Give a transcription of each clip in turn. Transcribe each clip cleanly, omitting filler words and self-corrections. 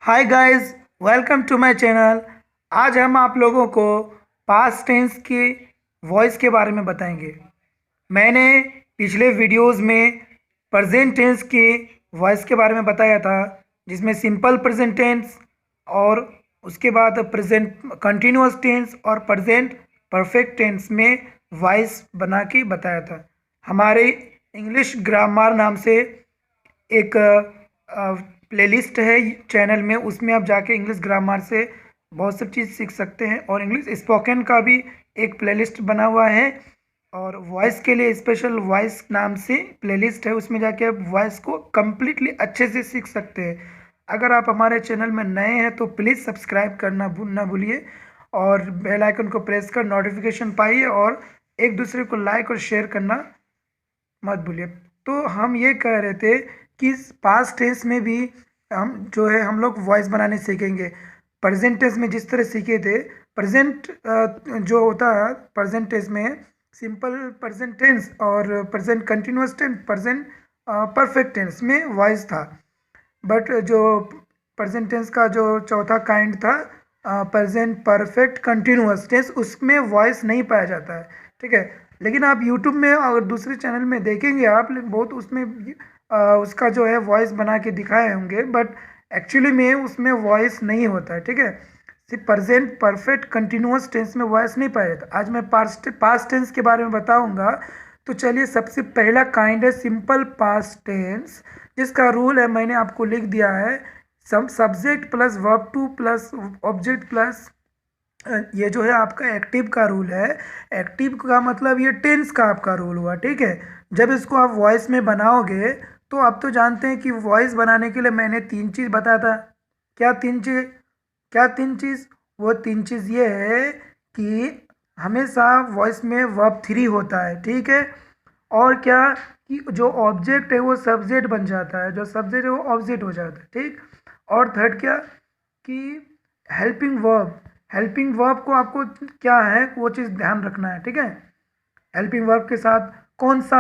Hi guys, welcome to my channel. आज हम आप लोगों को पास्ट टेंस की वॉइस के बारे में बताएंगे। मैंने पिछले वीडियोस में प्रेजेंट टेंस की वॉइस के बारे में बताया था, जिसमें सिंपल प्रेजेंट टेंस और उसके बाद प्रेजेंट कंटिन्यूअस टेंस और प्रेजेंट परफेक्ट टेंस में वॉइस बना के बताया था। हमारे इंग्लिश ग्रामर नाम से एक प्लेलिस्ट है चैनल में, उसमें आप जाके इंग्लिश ग्रामर से बहुत सब चीज़ सीख सकते हैं। और इंग्लिश स्पोकन का भी एक प्लेलिस्ट बना हुआ है, और वॉइस के लिए स्पेशल वॉइस नाम से प्लेलिस्ट है, उसमें जाके आप वॉइस को कम्प्लीटली अच्छे से सीख सकते हैं। अगर आप हमारे चैनल में नए हैं तो प्लीज़ सब्सक्राइब करना ना भूलिए, और बेल आइकन को प्रेस कर नोटिफिकेशन पाइए, और एक दूसरे को लाइक और शेयर करना मत भूलिए। तो हम ये कह रहे थे कि पास्ट टेंस में भी हम लोग वॉइस बनाने सीखेंगे। प्रेजेंट टेंस में जिस तरह सीखे थे, प्रेजेंट जो होता है प्रेजेंट टेंस में सिंपल प्रेजेंट टेंस और present continuous tense, present perfect tense में वॉइस था। बट जो प्रेजेंट टेंस का जो चौथा काइंड था, प्रेजेंट परफेक्ट कंटिन्यूअस टेंस, उसमें वॉइस नहीं पाया जाता है। ठीक है, लेकिन आप यूट्यूब में और दूसरे चैनल में देखेंगे आप, बहुत उसमें उसका जो है वॉइस बना के दिखाए होंगे, बट एक्चुअली में उसमें वॉइस नहीं होता है। ठीक है, सिर्फ प्रेजेंट परफेक्ट कंटिन्यूअस टेंस में वॉइस नहीं पाया जाता। आज मैं पास्ट टेंस के बारे में बताऊंगा। तो चलिए, सबसे पहला काइंड है सिंपल पास्ट टेंस, जिसका रूल है मैंने आपको लिख दिया है। Subject plus verb two plus object plus ये जो है आपका एक्टिव का रूल है। एक्टिव का मतलब ये टेंस का आपका रूल हुआ। ठीक है, जब इसको आप वॉइस में बनाओगे तो आप तो जानते हैं कि वॉइस बनाने के लिए मैंने तीन चीज़ बताया था। क्या तीन चीज़? क्या तीन चीज़? वो तीन चीज़ ये है कि हमेशा वॉइस में वर्ब थ्री होता है। ठीक है, और क्या कि जो ऑब्जेक्ट है वो सब्जेक्ट बन जाता है, जो सब्जेक्ट है वो ऑब्जेक्ट हो जाता है। ठीक, और थर्ड क्या कि हेल्पिंग वर्ब। हेल्पिंग वर्ब को आपको क्या है वो चीज़ ध्यान रखना है। ठीक है, हेल्पिंग वर्ब के साथ कौन सा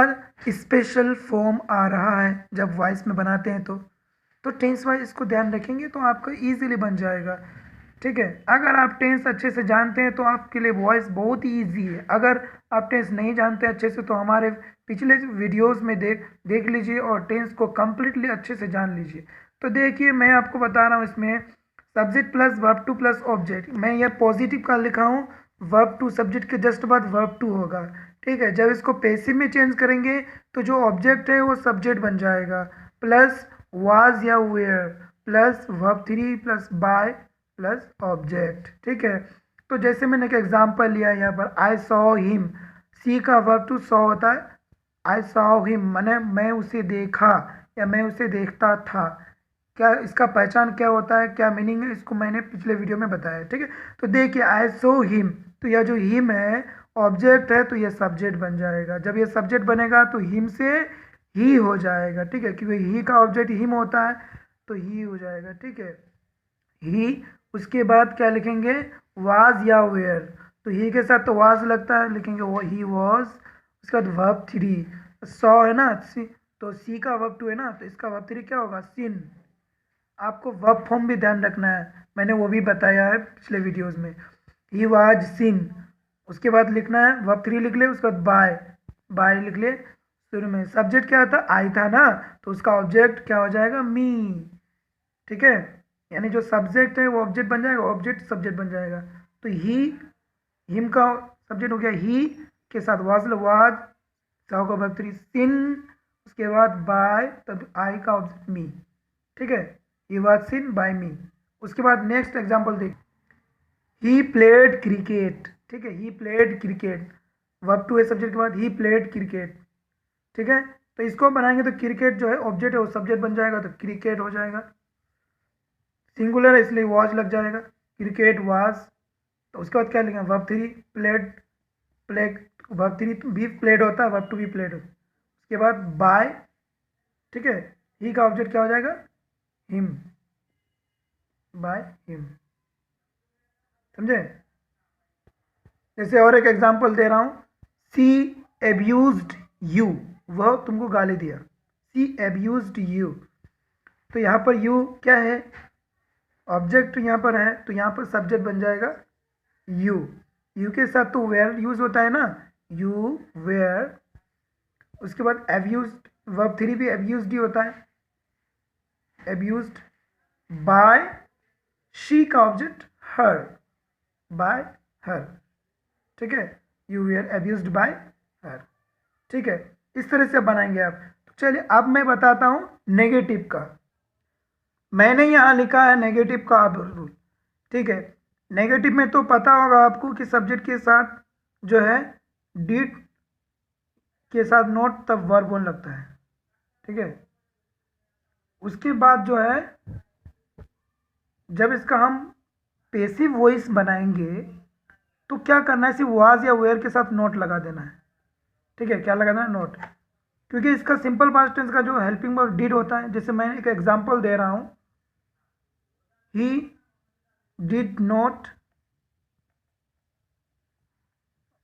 स्पेशल फॉर्म आ रहा है जब वॉइस में बनाते हैं, तो टेंस वाइज इसको ध्यान रखेंगे तो आपका इजीली बन जाएगा। ठीक है, अगर आप टेंस अच्छे से जानते हैं तो आपके लिए वॉइस बहुत ही ईजी है। अगर आप टेंस नहीं जानते अच्छे से तो हमारे पिछले वीडियोस में देख लीजिए और टेंस को कम्प्लीटली अच्छे से जान लीजिए। तो देखिए, मैं आपको बता रहा हूँ इसमें subject plus verb two plus object. मैं ये पॉजिटिव का लिखा हूँ, वर्ब टू सब्जेक्ट के जस्ट बाद वर्ब टू होगा। ठीक है, जब इसको पैसिव में चेंज करेंगे तो जो ऑब्जेक्ट है वो सब्जेक्ट बन जाएगा, प्लस वाज या were plus verb three plus by plus object. ठीक है, तो जैसे मैंने एक एग्जांपल लिया यहाँ पर, आई सॉ हिम। सी का वर्ब टू सॉ होता है। आई सॉ हिम माने मैं उसे देखा या मैं उसे देखता था। क्या इसका पहचान क्या होता है, क्या मीनिंग है, इसको मैंने पिछले वीडियो में बताया। ठीक है, तो देखिए आई सो हिम, तो यह जो हिम है ऑब्जेक्ट है, तो यह सब्जेक्ट बन जाएगा। जब ये सब्जेक्ट बनेगा तो हिम से ही हो जाएगा। ठीक है, क्योंकि ही का ऑब्जेक्ट हिम होता है, तो ही हो जाएगा। ठीक है, ही। उसके बाद क्या लिखेंगे, वाज या वेयर, तो ही के साथ तो वाज लगता है, लिखेंगे वो ही वॉज। उसके बाद वर्ब थ्री, सॉ है ना, तो सी का वर्ब टू है ना, तो इसका वर्ब थ्री क्या होगा, सिन। आपको वर्ब फॉर्म भी ध्यान रखना है, मैंने वो भी बताया है पिछले वीडियोस में। ही वाज सिन, उसके बाद लिखना है वर्ब थ्री लिख ले, उसके बाद बाय, बाय लिख ले। शुरू में सब्जेक्ट क्या था, आई था ना, तो उसका ऑब्जेक्ट क्या हो जाएगा, मी। ठीक है, यानी जो सब्जेक्ट है वो ऑब्जेक्ट बन जाएगा, ऑब्जेक्ट सब्जेक्ट बन जाएगा। तो ही, हिम का सब्जेक्ट हो गया ही, के साथ वाज वाज, साउ का वर्ब थ्री सिन, उसके बाद बाय, तब आई का ऑब्जेक्ट मी। ठीक है, ही वॉज सीन बाय मी। उसके बाद नेक्स्ट एग्जाम्पल देख, ही प्लेड क्रिकेट। ठीक है, he played cricket, verb two है सब्जेक्ट के बाद, ही प्लेड क्रिकेट। ठीक है, तो इसको बनाएंगे तो क्रिकेट जो है ऑब्जेक्ट है वो सब्जेक्ट बन जाएगा, तो क्रिकेट हो जाएगा। सिंगुलर है इसलिए वॉज लग जाएगा, क्रिकेट वॉज। तो उसके बाद क्या लिखेंगे, verb three played, played verb three भी प्लेड होता है, वर्ब टू भी प्लेड होता है। उसके बाद बाय। ठीक है, ही का ऑब्जेक्ट क्या हो जाएगा, हिम, बाय हिम। समझे? जैसे और एक एग्जांपल दे रहा हूं, सी एब्यूज्ड यू, वह तुमको गाली दिया, सी एब्यूज्ड यू। तो यहाँ पर यू क्या है, ऑब्जेक्ट यहाँ पर है तो यहाँ पर सब्जेक्ट बन जाएगा यू। यू के साथ तो वेयर यूज होता है ना, यू वेयर। उसके बाद एब्यूज्ड, वर्ब 3 भी एब्यूज्ड ही होता है, एब्यूज्ड बाय। शी का ऑब्जेक्ट हर, बाय हर, ठीक है। यू वेयर एब्यूज्ड बाय हर, ठीक है। इस तरह से बनाएंगे आप। तो चलिए अब मैं बताता हूँ नेगेटिव का। मैंने यहाँ लिखा है नेगेटिव का अब रूल, ठीक है। नेगेटिव में तो पता होगा आपको कि सब्जेक्ट के साथ जो है डिड के साथ नॉट तब वर्ब होने लगता है, ठीक है। उसके बाद जो है जब इसका हम पेसिव वॉइस बनाएंगे तो क्या करना है, सिर्फ वाज या वेयर के साथ नोट लगा देना है, ठीक है। क्या लगाना है, नोट। क्योंकि इसका सिंपल पास्ट टेंस का जो हेल्पिंग वर्ब डिड होता है, जैसे मैं एक एग्जांपल दे रहा हूं, he did not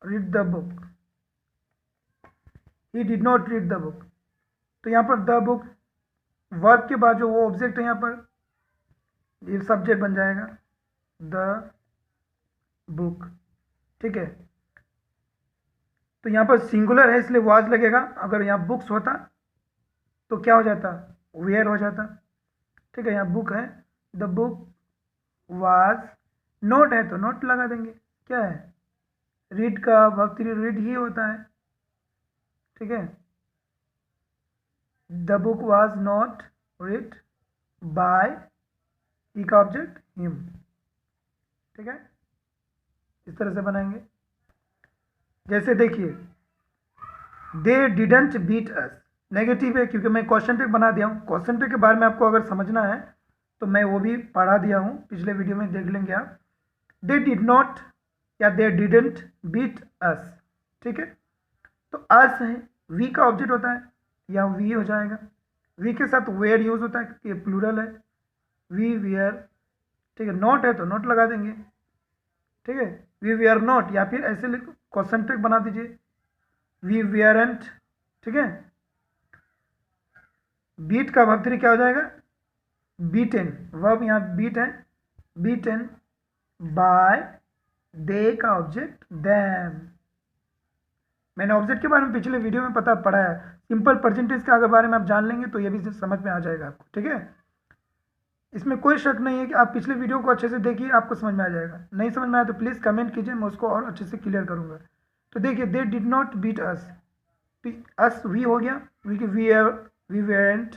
read the book, he did not read the book. तो यहाँ पर द बुक वर्ब के बाद जो वो ऑब्जेक्ट है यहाँ पर ये सब्जेक्ट बन जाएगा द बुक, ठीक है। तो यहाँ पर सिंगुलर है इसलिए वाज लगेगा। अगर यहाँ बुक्स होता तो क्या हो जाता, वेयर हो जाता, ठीक है। यहाँ बुक है, द बुक वाज, नोट है तो नोट लगा देंगे। क्या है, रीड का वक्त रीड ही होता है, ठीक है। The book was not read by, he का ऑब्जेक्ट हिम, ठीक है। इस तरह से बनाएंगे। जैसे देखिए they didn't beat us, negative है क्योंकि मैं क्वेश्चन टेक बना दिया हूँ। क्वेश्चन टेक के बारे में आपको अगर समझना है तो मैं वो भी पढ़ा दिया हूँ, पिछले वीडियो में देख लेंगे आप। दे डिड नॉट या दे डिडंट बीट अस, ठीक है। तो अस है, वी का ऑब्जेक्ट होता है, या वी हो जाएगा। वी के साथ वेयर यूज होता है क्योंकि प्लूरल है, वी वेयर, ठीक है। नॉट है तो नॉट लगा देंगे, ठीक है। वी वेयर नॉट, या फिर ऐसे लिखो क्वेश्चन टेक बना दीजिए, वी वेयरेंट, ठीक है। बीट का वर्ब 3 क्या हो जाएगा, बीटेन, वर्ब यहाँ बीट है, बीटेन बाय, दे का ऑब्जेक्ट देम। मैंने ऑब्जेक्ट के बारे में पिछले वीडियो में पढ़ा है। सिंपल परसेंटेज का अगर बारे में आप जान लेंगे तो ये भी समझ में आ जाएगा आपको, ठीक है। इसमें कोई शक नहीं है कि आप पिछले वीडियो को अच्छे से देखिए, आपको समझ में आ जाएगा। नहीं समझ में आया तो प्लीज़ कमेंट कीजिए, मैं उसको और अच्छे से क्लियर करूँगा। तो देखिए they did not beat us, us we हो गया, वी वेरेंट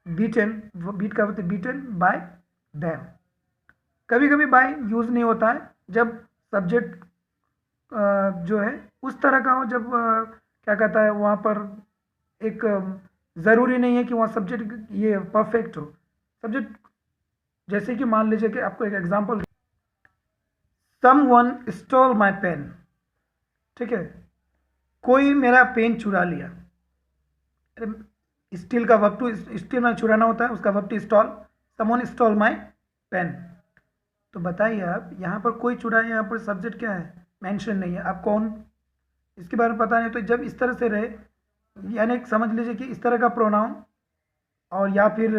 बीटन, बीट का मतलब बीटन बाय देम। कभी कभी बाय यूज़ नहीं होता है जब सब्जेक्ट जो है उस तरह का हो, जब क्या कहता है वहाँ पर एक ज़रूरी नहीं है कि वहाँ सब्जेक्ट ये परफेक्ट हो। सब्जेक्ट जैसे कि मान लीजिए कि आपको एक example, someone stole my pen, ठीक है। कोई मेरा पेन चुरा लिया। स्टील का वर्ब टू, स्टील में चुराना होता है, उसका verb two stole. Someone stole my pen. तो बताइए आप, यहाँ पर कोई चुराया, यहाँ पर सब्जेक्ट क्या है, मेंशन नहीं है। आप कौन, इसके बारे में पता नहीं। तो जब इस तरह से रहे, यानी समझ लीजिए कि इस तरह का प्रोनाउन और या फिर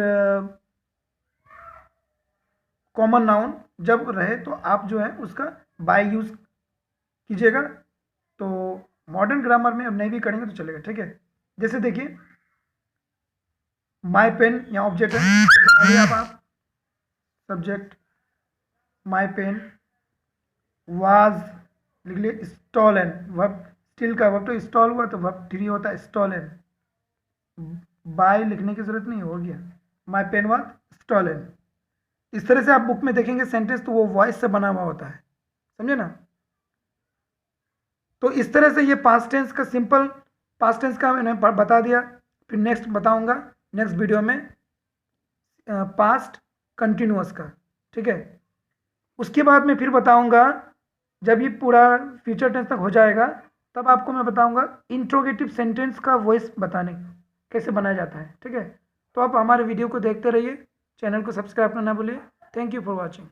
कॉमन नाउन जब रहे तो आप जो है उसका बाय यूज कीजिएगा। तो मॉडर्न ग्रामर में अब नहीं भी करेंगे तो चलेगा, ठीक है। जैसे देखिए माय पेन यहाँ ऑब्जेक्ट है, आप सब्जेक्ट माय पेन, वाज लिख लिए, स्टॉलन वर्ब, स्टील का वर्ब तो स्टॉल हुआ तो वर्ब 3 होता है स्टॉलन, बाय लिखने की जरूरत नहीं, हो गया माय पेन वाज स्टॉलन। इस तरह से आप बुक में देखेंगे सेंटेंस तो वो वॉइस से बना हुआ होता है, समझे ना। तो इस तरह से ये पास्ट टेंस का, सिंपल पास्ट टेंस का मैंने बता दिया। फिर नेक्स्ट बताऊंगा नेक्स्ट वीडियो में पास्ट कंटिन्यूअस का, ठीक है। उसके बाद मैं फिर बताऊंगा जब ये पूरा फ्यूचर टेंस तक हो जाएगा तब आपको मैं बताऊंगा इंट्रोगेटिव सेंटेंस का वॉइस बताने कैसे बनाया जाता है, ठीक है। तो आप हमारे वीडियो को देखते रहिए, चैनल को सब्सक्राइब करना ना भूलिए। Thank you for watching.